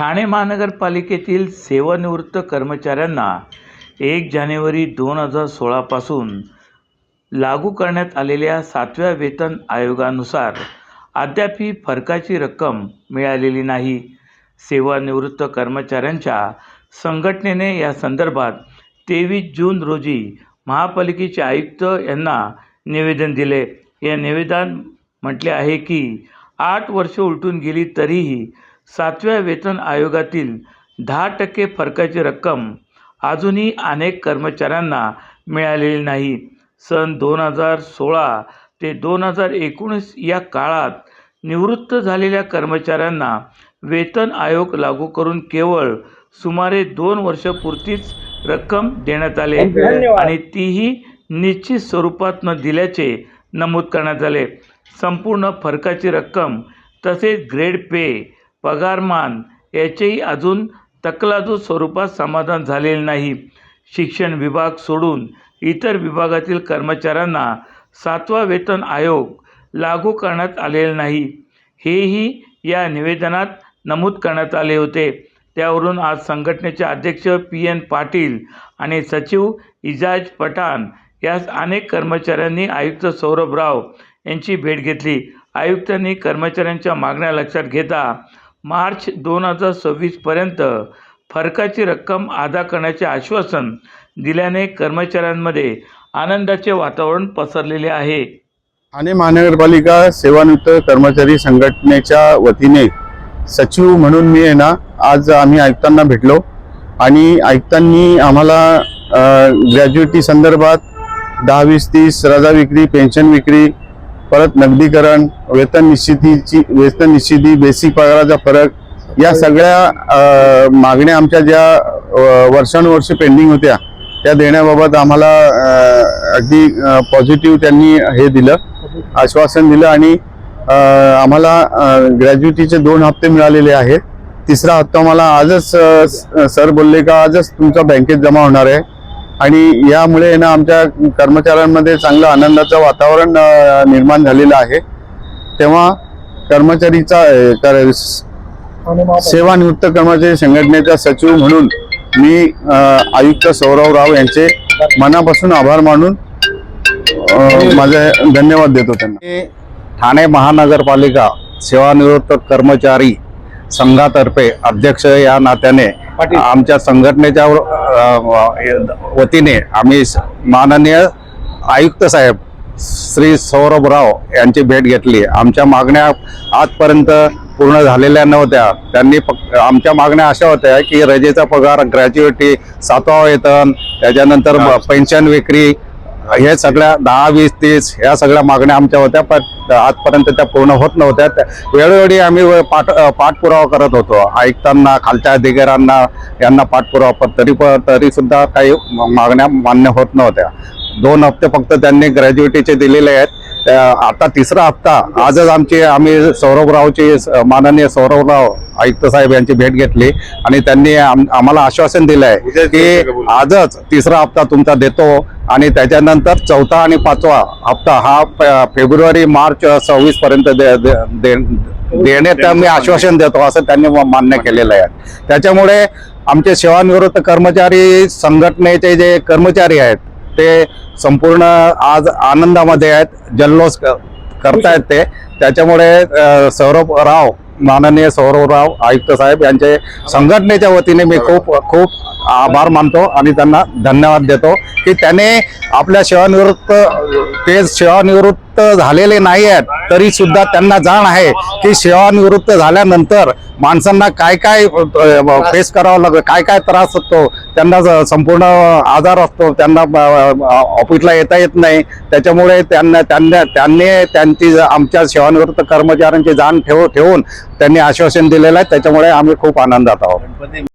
ठाणे महानगरपालिकेतील सेवानिवृत्त कर्मचाऱ्यांना 1 जानेवारी 2016 पासून लागू करण्यात आलेल्या 7व्या वेतन आयोगानुसार अद्यापही फरकाची रक्कम मिळालेली नाही। सेवानिवृत्त कर्मचाऱ्यांच्या संघटनेने या संदर्भात 23 जून रोजी महापालिकेचे आयुक्त यांना निवेदन दिले। या निवेदनात म्हटले आहे की 8 वर्षे उलटून गेली तरीही 7व्या वेतन आयोगातील 10% फरकाची रक्कम अजूनही अनेक कर्मचाऱ्यांना मिळालेली नाही। सन 2016 ते 2019 या काळात निवृत्त झालेल्या कर्मचाऱ्यांना वेतन आयोग लागू करून केवळ सुमारे 2 वर्षापुरतीच रक्कम देण्यात आली आणि तीही निश्चित स्वरूपात न दिल्याचे नमूद करण्यात आले। संपूर्ण फरकाची रक्कम तसेच ग्रेड पे, पगारमान याचेही अजून तकलादू स्वरूपात समाधान झालेले नाही। शिक्षण विभाग सोडून इतर विभागातील कर्मचाऱ्यांना 7वा वेतन आयोग लागू करण्यात आलेला नाही, हेही या निवेदनात नमूद करण्यात आले होते। त्यावरून आज संघटनेचे अध्यक्ष PN पाटील आणि सचिव इजाज पठाण यास अनेक कर्मचाऱ्यांनी आयुक्त सौरभ राव यांची भेट घेतली। आयुक्तांनी कर्मचाऱ्यांच्या मागण्या लक्षात घेता मार्च 2026 पर्यंत फरकाची रक्कम अदा करण्याचे आश्वासन दिल्याने कर्मचाऱ्यांमध्ये आनंदाचे वातावरण पसरलेले आहे। ठाणे महानगरपालिका सेवानिवृत्त कर्मचारी संघटनेच्या वतीने सचिव म्हणून मी आज आम्ही आयुक्तांना भेटलो आणि आयुक्तांनी आम्हाला ग्रॅज्युएटी संदर्भात 10, 20, 30 रजा विक्री, पेन्शन विक्री, परत नगदीकरण, वेतन निश्चिती, बेसिक पगाराचा फरक या सगळ्या मागण्या आमच्या ज्या वर्षानुवर्षे पेंडिंग होत्या त्या देण्याबाबत आम्हाला अगदी पॉझिटिव्ह त्यांनी हे दिलं, आश्वासन दिलं आणि आम्हाला ग्रॅज्युएटीचे 2 हप्ते मिळालेले आहेत। 3रा हप्ता मला आजच सर बोलले का आजच तुमचा बँकेत जमा होणार आहे आणि यामुळे आमच्या कर्मचाऱ्यांमध्ये चांगलं आनंदाचं वातावरण निर्माण झालेलं आहे। तेव्हा सेवानिवृत्त कर्मचारी संघटनेचा सचिव म्हणून मी आयुक्त सौरभ राव यांचे मनापासून आभार मानून माझे धन्यवाद देतो त्यांना। ठाणे महानगरपालिका सेवानिवृत्त कर्मचारी संघातर्फे अध्यक्ष या नात्याने आमच्या संघटनेच्या वतीने आम्ही माननीय आयुक्त साहेब श्री सौरभ राव यांची भेट घेतली। आमच्या मागण्या आजपर्यंत पूर्ण झालेल्या नव्हत्या। त्यांनी आमच्या मागण्या अशा होत्या की रजेचा पगार, ग्रॅज्युएटी, 7वा वेतन, त्याच्यानंतर पेन्शन विक्री, हे सगळ्या 10, 20, 30 या सगळ्या मागण्या आमच्या होत्या, पण आजपर्यंत त्या पूर्ण होत नव्हत्या। वेळोवेळी आम्ही पाठपुरावा करत होतो आयुक्तांना, खालच्या अधिकाऱ्यांना, यांना पाठपुरावा, पण तरी सुद्धा काही मागण्या मान्य होत नव्हत्या। 2 हप्ते फक्त त्यांनी ग्रॅज्युएटीचे दिलेले आहेत। आता 3रा हप्ता आजच आम्ही माननीय सौरभ राव आयुक्त साहेब यांची भेट घेतली आणि त्यांनी आम्हाला आश्वासन दिलं आहे की आजच 3रा हप्ता तुमचा देतो आणि त्याच्यानंतर 4था आणि 5वा हप्ता हा फेब्रुवारी मार्च 26 पर्यंत देण्याचं मी आश्वासन देतो असं त्यांनी मान्य केलेलं आहे। त्याच्यामुळे आमचे सेवानिवृत्त कर्मचारी संघटनेचे जे कर्मचारी आहेत ते संपूर्ण आज आनंदामध्ये आहेत, जल्लोष करतायत ते। त्याच्यामुळे माननीय सौरभ राव आयुक्त साहेब यांचे संघटनेच्या वतीने मी खूप आभार मानतो आणि त्यांना धन्यवाद देतो की त्याने आपल्या सेवानिवृत्त झालेले नाही आहेत तरी सुद्धा त्यांना जाण आहे की सेवानिवृत्त झाल्यानंतर माणसांना काय काय फेस करावं लागतं, काय काय त्रास होतो, त्यांना संपूर्ण आजार असतो, त्यांना ऑफिसला येता येत नाही। त्याच्यामुळे त्यांची आमच्या सेवानिवृत्त कर्मचाऱ्यांची जाण ठेवून त्यांनी आश्वासन दिलेलं आहे। त्याच्यामुळे आम्ही खूप आनंदात आहोत।